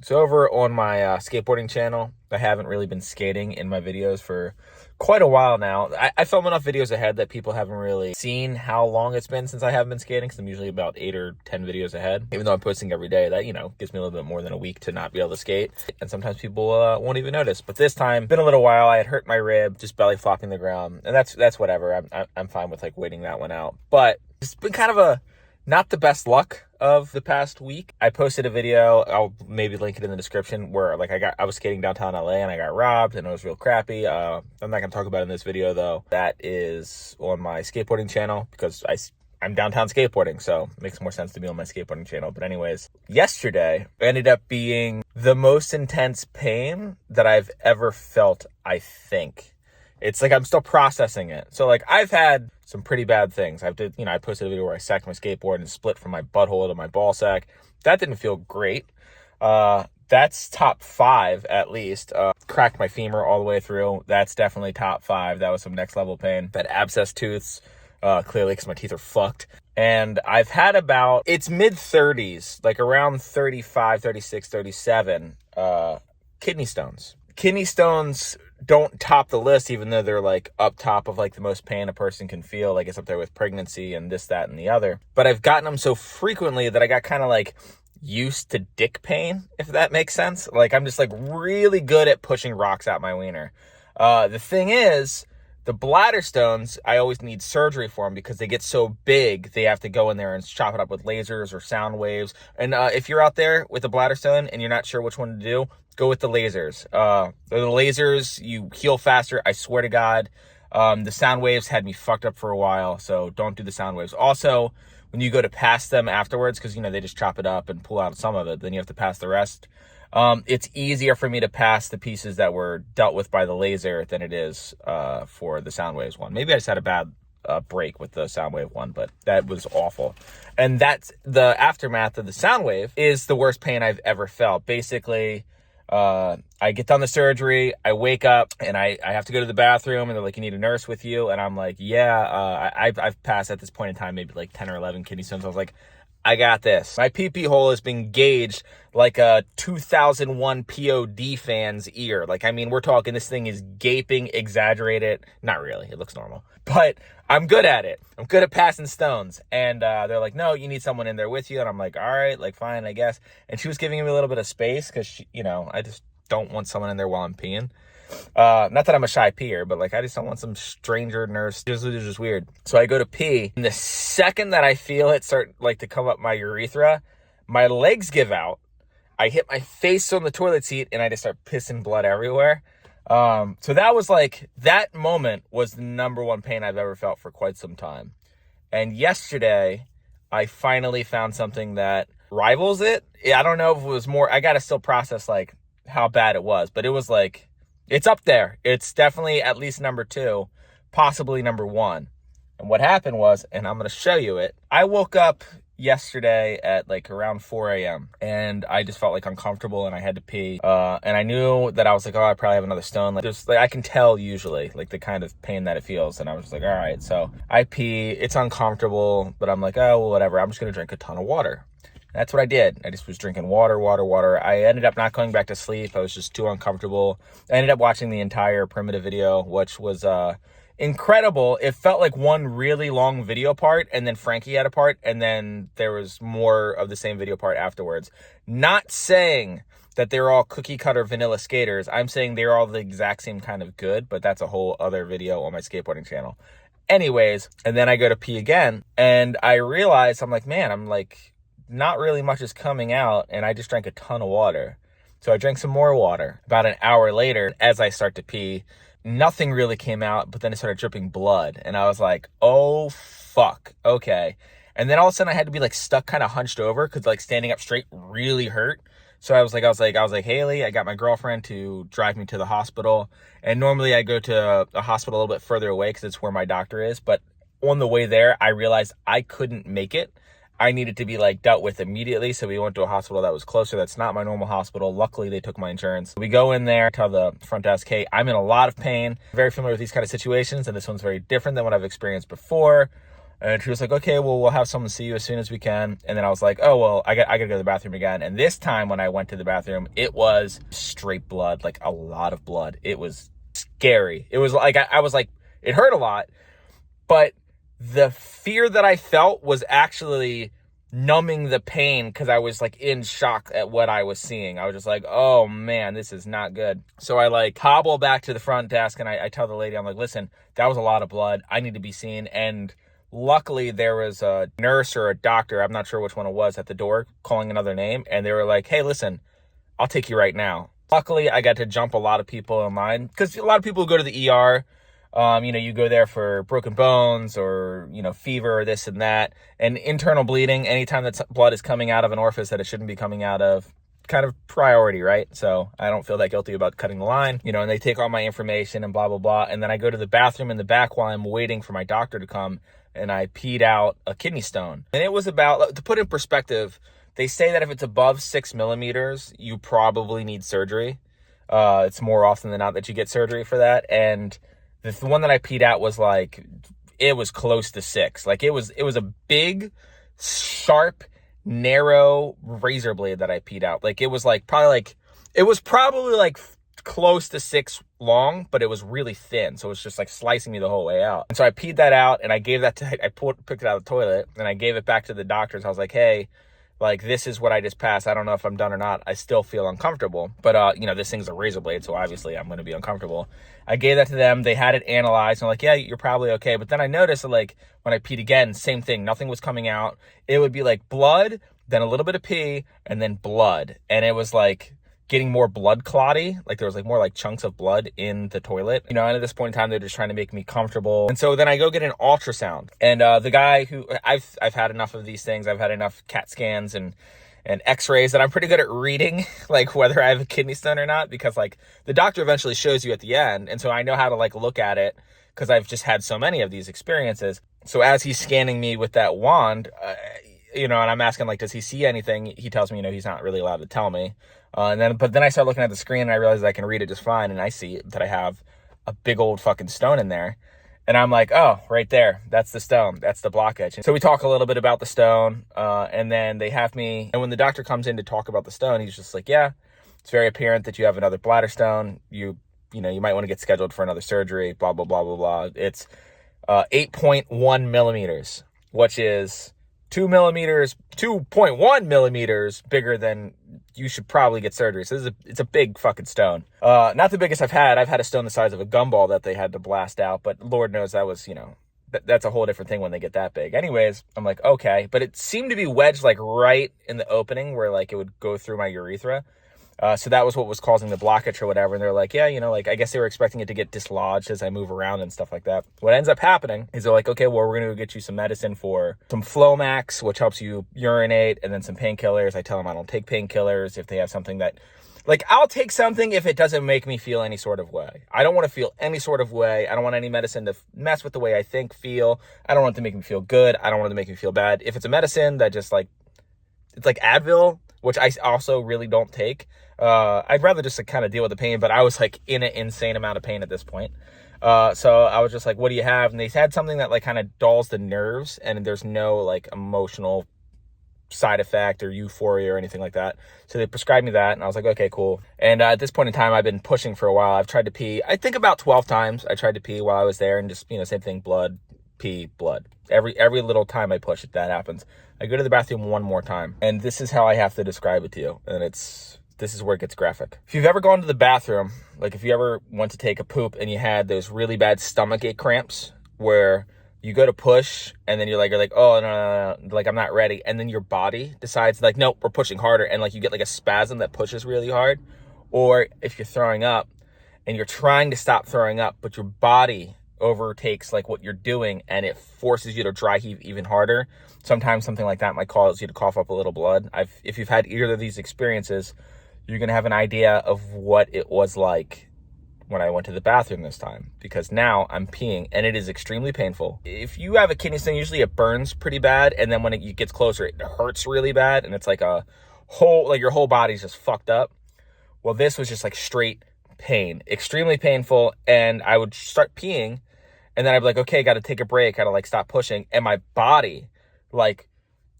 So over on my skateboarding channel, I haven't really been skating in my videos for quite a while now. I film enough videos ahead that people haven't really seen how long it's been since I haven't been skating, because I'm usually about 8 or 10 videos ahead. Even though I'm posting every day, that, gives me a little bit more than a week to not be able to skate. And sometimes people won't even notice. But this time, been a little while. I had hurt my rib, just belly flopping the ground. And that's whatever. I'm fine with, like, waiting that one out. But it's been kind of not the best luck of the past week. I posted a video, I'll maybe link it in the description, where like I was skating downtown LA and I got robbed and it was real crappy. I'm not gonna talk about it in this video though. That is on my skateboarding channel because I'm downtown skateboarding, so it makes more sense to be on my skateboarding channel. But anyways, yesterday ended up being the most intense pain that I've ever felt, I think. It's like I'm still processing it. So like I've had some pretty bad things. I posted a video where I sacked my skateboard and split from my butthole to my ball sack. That didn't feel great. That's top 5 at least. Cracked my femur all the way through. That's definitely top 5. That was some next level pain. That abscess tooths, clearly because my teeth are fucked. And I've had it's mid 30s, like around 35, 36, 37, kidney stones. Kidney stones don't top the list, even though they're like up top of like the most pain a person can feel. Like it's up there with pregnancy and this, that, and the other. But I've gotten them so frequently that I got kind of like used to dick pain, if that makes sense. Like I'm just like really good at pushing rocks out my wiener. The thing is, the bladder stones, I always need surgery for them because they get so big, they have to go in there and chop it up with lasers or sound waves. And if you're out there with a bladder stone and you're not sure which one to do, go with the lasers. The lasers, you heal faster, I swear to God. The sound waves had me fucked up for a while, so don't do the sound waves. Also, when you go to pass them afterwards, because, they just chop it up and pull out some of it, then you have to pass the rest. It's easier for me to pass the pieces that were dealt with by the laser than it is for the sound waves one. Maybe I just had a bad break with the sound wave one, but that was awful. And that's the aftermath of the sound wave is the worst pain I've ever felt. Basically, I get done the surgery, I wake up and I have to go to the bathroom and they're like, you need a nurse with you. And I'm like, yeah, I've passed at this point in time, maybe like 10 or 11 kidney stones. I was like, I got this. My pee-pee hole has been gauged like a 2001 POD fan's ear. Like, I mean, we're talking this thing is gaping, exaggerated. Not really. It looks normal. But I'm good at it. I'm good at passing stones. And they're like, no, you need someone in there with you. And I'm like, all right, like, fine, I guess. And she was giving me a little bit of space because, I just don't want someone in there while I'm peeing. Not that I'm a shy peer, but like I just don't want some stranger nurse. It was just weird. So I go to pee, and the second that I feel it start like to come up my urethra, my legs give out. I hit my face on the toilet seat, and I just start pissing blood everywhere. So that was like, that moment was the number one pain I've ever felt for quite some time. And yesterday, I finally found something that rivals it. I don't know if it was more, I gotta still process like how bad it was, but it was like, it's up there. It's definitely at least number 2, possibly number 1. And what happened was, and I'm going to show you it. I woke up yesterday at like around 4 a.m. and I just felt like uncomfortable and I had to pee. And I knew that I was like, oh, I probably have another stone. Like, I can tell usually like the kind of pain that it feels. And I was just like, all right. So I pee. It's uncomfortable, but I'm like, oh, well, whatever. I'm just going to drink a ton of water. That's what I did. I just was drinking water. I ended up not going back to sleep. I was just too uncomfortable. I ended up watching the entire Primitive video, which was incredible. It felt like one really long video part, and then Frankie had a part, and then there was more of the same video part afterwards. Not saying that they're all cookie cutter vanilla skaters. I'm saying they're all the exact same kind of good, but that's a whole other video on my skateboarding channel. Anyways, and then I go to pee again, and I realize, I'm like, man, I'm like, not really much is coming out, and I just drank a ton of water. So I drank some more water. About an hour later, as I start to pee, nothing really came out, but then it started dripping blood. And I was like, oh, fuck, okay. And then all of a sudden I had to be like stuck kind of hunched over because like standing up straight really hurt. So I was like, Haley, I got my girlfriend to drive me to the hospital. And normally I go to a hospital a little bit further away because it's where my doctor is. But on the way there, I realized I couldn't make it. I needed to be like dealt with immediately. So we went to a hospital that was closer. That's not my normal hospital. Luckily, they took my insurance. We go in there, tell the front desk, hey, I'm in a lot of pain. Very familiar with these kind of situations. And this one's very different than what I've experienced before. And she was like, okay, well, we'll have someone see you as soon as we can. And then I was like, oh, well, I gotta go to the bathroom again. And this time when I went to the bathroom, it was straight blood, like a lot of blood. It was scary. It was like, I was like, it hurt a lot, but the fear that I felt was actually numbing the pain because I was like in shock at what I was seeing. I was just like, oh man, this is not good. So I like hobble back to the front desk and I tell the lady, I'm like, listen, that was a lot of blood. I need to be seen. And luckily there was a nurse or a doctor, I'm not sure which one it was, at the door calling another name. And they were like, hey, listen, I'll take you right now. Luckily, I got to jump a lot of people in line because a lot of people who go to the ER, you go there for broken bones or, fever or this and that. And internal bleeding, anytime that blood is coming out of an orifice that it shouldn't be coming out of, kind of priority, right? So I don't feel that guilty about cutting the line, and they take all my information and blah, blah, blah. And then I go to the bathroom in the back while I'm waiting for my doctor to come, and I peed out a kidney stone. And it was about, to put in perspective, they say that if it's above 6 millimeters, you probably need surgery. It's more often than not that you get surgery for that. And the one that I peed out was like, it was close to 6. Like it was a big, sharp, narrow razor blade that I peed out. Like it was probably like close to 6 long, but it was really thin. So it was just like slicing me the whole way out. And so I peed that out and I gave that picked it out of the toilet and I gave it back to the doctors. I was like, hey, like, this is what I just passed. I don't know if I'm done or not. I still feel uncomfortable. But, this thing's a razor blade, so obviously I'm going to be uncomfortable. I gave that to them. They had it analyzed. I'm like, yeah, you're probably okay. But then I noticed that, like, when I peed again, same thing. Nothing was coming out. It would be, like, blood, then a little bit of pee, and then blood. And it was, like, getting more blood clotty. Like, there was, like, more, like, chunks of blood in the toilet. And at this point in time, they're just trying to make me comfortable. And so then I go get an ultrasound. And the guy who... I've had enough of these things. I've had enough CAT scans and x-rays that I'm pretty good at reading, like, whether I have a kidney stone or not. Because, like, the doctor eventually shows you at the end. And so I know how to, like, look at it because I've just had so many of these experiences. So as he's scanning me with that wand... and I'm asking, like, does he see anything? He tells me, he's not really allowed to tell me. But then I start looking at the screen and I realize I can read it just fine. And I see that I have a big old fucking stone in there. And I'm like, oh, right there. That's the stone. That's the blockage. And so we talk a little bit about the stone. And then they have me. And when the doctor comes in to talk about the stone, he's just like, yeah, it's very apparent that you have another bladder stone. You might want to get scheduled for another surgery, blah, blah, blah, blah, blah. It's 8.1 millimeters, which is 2.1 millimeters bigger than you should probably get surgery. So it's a big fucking stone. Not the biggest I've had. I've had a stone the size of a gumball that they had to blast out, but Lord knows that was, that's a whole different thing when they get that big. Anyways, I'm like, okay, but it seemed to be wedged like right in the opening where like it would go through my urethra. So that was what was causing the blockage or whatever. And they're like, yeah, I guess they were expecting it to get dislodged as I move around and stuff like that. What ends up happening is they're like, okay, well, we're going to get you some medicine for some Flomax, which helps you urinate, and then some painkillers. I tell them I don't take painkillers if they have something that, like, I'll take something if it doesn't make me feel any sort of way. I don't want to feel any sort of way. I don't want any medicine to mess with the way I think, feel. I don't want it to make me feel good. I don't want it to make me feel bad. If it's a medicine that just like, it's like Advil, which I also really don't take. I'd rather just kind of deal with the pain, but I was like in an insane amount of pain at this point. So I was just like, what do you have? And they had something that like kind of dulls the nerves and there's no like emotional side effect or euphoria or anything like that. So they prescribed me that and I was like, okay, cool. And at this point in time, I've been pushing for a while. I've tried to pee, I think about 12 times. I tried to pee while I was there and just, same thing, blood, pee, blood. Every little time I push it, that happens. I go to the bathroom one more time. And this is how I have to describe it to you. And this is where it gets graphic. If you've ever gone to the bathroom, like if you ever went to take a poop and you had those really bad stomachache cramps where you go to push and then you're like, oh, no, like I'm not ready. And then your body decides like, nope, we're pushing harder. And like you get like a spasm that pushes really hard. Or if you're throwing up and you're trying to stop throwing up, but your body overtakes like what you're doing and it forces you to dry heave even harder. Sometimes something like that might cause you to cough up a little blood. If you've had either of these experiences, you're going to have an idea of what it was like when I went to the bathroom this time, because now I'm peeing and it is extremely painful. If you have a kidney stone, usually it burns pretty bad. And then when it gets closer, it hurts really bad. And it's like your whole body's just fucked up. Well, this was just like straight pain, extremely painful. And I would start peeing And then I'd be like, okay, got to take a break. Got to like stop pushing. And my body like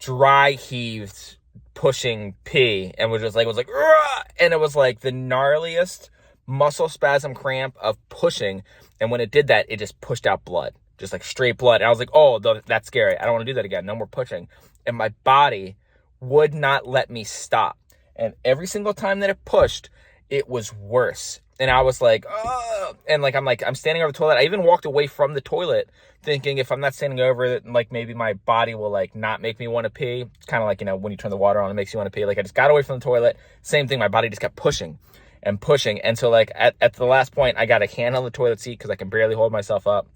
dry heaved pushing pee and was like, "Rah!" And it was like the gnarliest muscle spasm cramp of pushing. And when it did that, it just pushed out blood, just like straight blood. And I was like, oh, that's scary. I don't want to do that again. No more pushing. And my body would not let me stop. And every single time that it pushed, it was worse. And I was like, oh, and I'm standing over the toilet. I even walked away from the toilet thinking if I'm not standing over it, like maybe my body will like not make me want to pee. It's kind of like, when you turn the water on, it makes you want to pee. Like I just got away from the toilet. Same thing. My body just kept pushing and pushing. And so like at the last point, I got a hand on the toilet seat because I can barely hold myself up.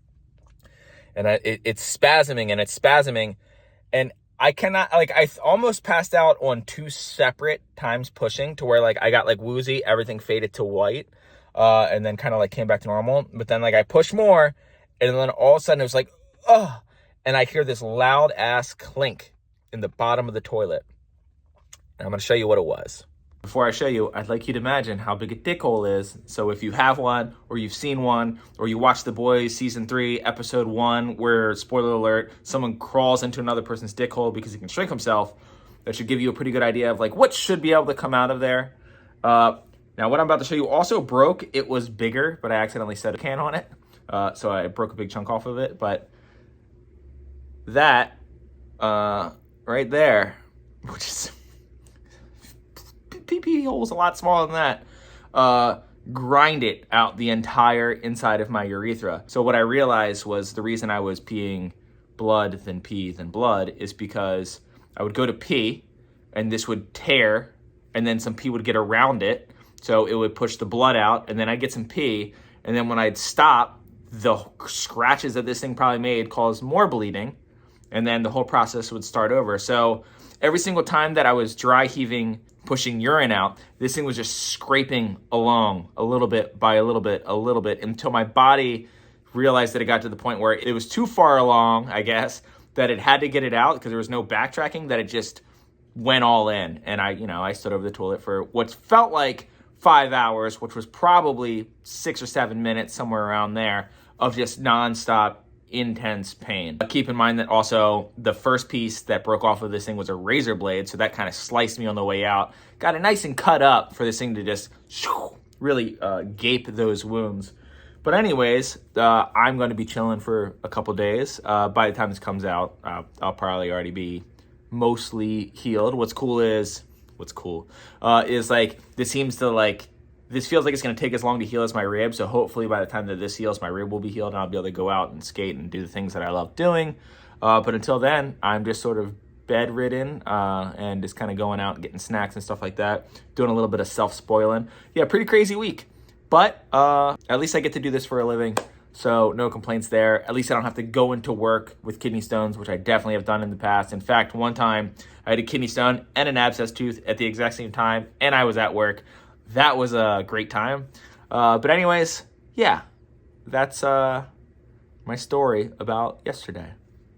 And it's spasming and it's spasming. And I cannot, like, I almost passed out on 2 separate times pushing to where, like, I got, like, woozy, everything faded to white, and then kind of, like, came back to normal. But then, like, I pushed more, and then all of a sudden it was like, oh, and I hear this loud-ass clink in the bottom of the toilet. And I'm going to show you what it was. Before I show you, I'd like you to imagine how big a dick hole is. So if you have one, or you've seen one, or you watch The Boys Season 3, Episode 1, where, spoiler alert, someone crawls into another person's dick hole because he can shrink himself, that should give you a pretty good idea of like what should be able to come out of there. Now what I'm about to show you also broke. It was bigger, but I accidentally set a can on it. So I broke a big chunk off of it. But that right there, which is... pee hole was a lot smaller than that, grind it out the entire inside of my urethra. So what I realized was the reason I was peeing blood than pee than blood is because I would go to pee and this would tear and then some pee would get around it. So it would push the blood out and then I'd get some pee. And then when I'd stop, the scratches that this thing probably made caused more bleeding. And then the whole process would start over. So every single time that I was dry heaving, pushing urine out, this thing was just scraping along a little bit by a little bit until my body realized that it got to the point where it was too far along, I guess, that it had to get it out because there was no backtracking, that it just went all in. And I stood over the toilet for what felt like 5 hours, which was probably 6 or 7 minutes, somewhere around there, of just nonstop intense pain. But keep in mind that also the first piece that broke off of this thing was a razor blade, so that kind of sliced me on the way out. Got it nice and cut up for this thing to just really gape those wounds. But anyways, I'm going to be chilling for a couple days. By the time this comes out, I'll probably already be mostly healed. What's cool is like this feels like it's going to take as long to heal as my rib. So hopefully by the time that this heals, my rib will be healed and I'll be able to go out and skate and do the things that I love doing. But until then, I'm just sort of bedridden and just kind of going out and getting snacks and stuff like that. Doing a little bit of self-spoiling. Yeah, pretty crazy week. But at least I get to do this for a living. So no complaints there. At least I don't have to go into work with kidney stones, which I definitely have done in the past. In fact, one time I had a kidney stone and an abscess tooth at the exact same time, and I was at work. That was a great time. But anyways, yeah, that's my story about yesterday.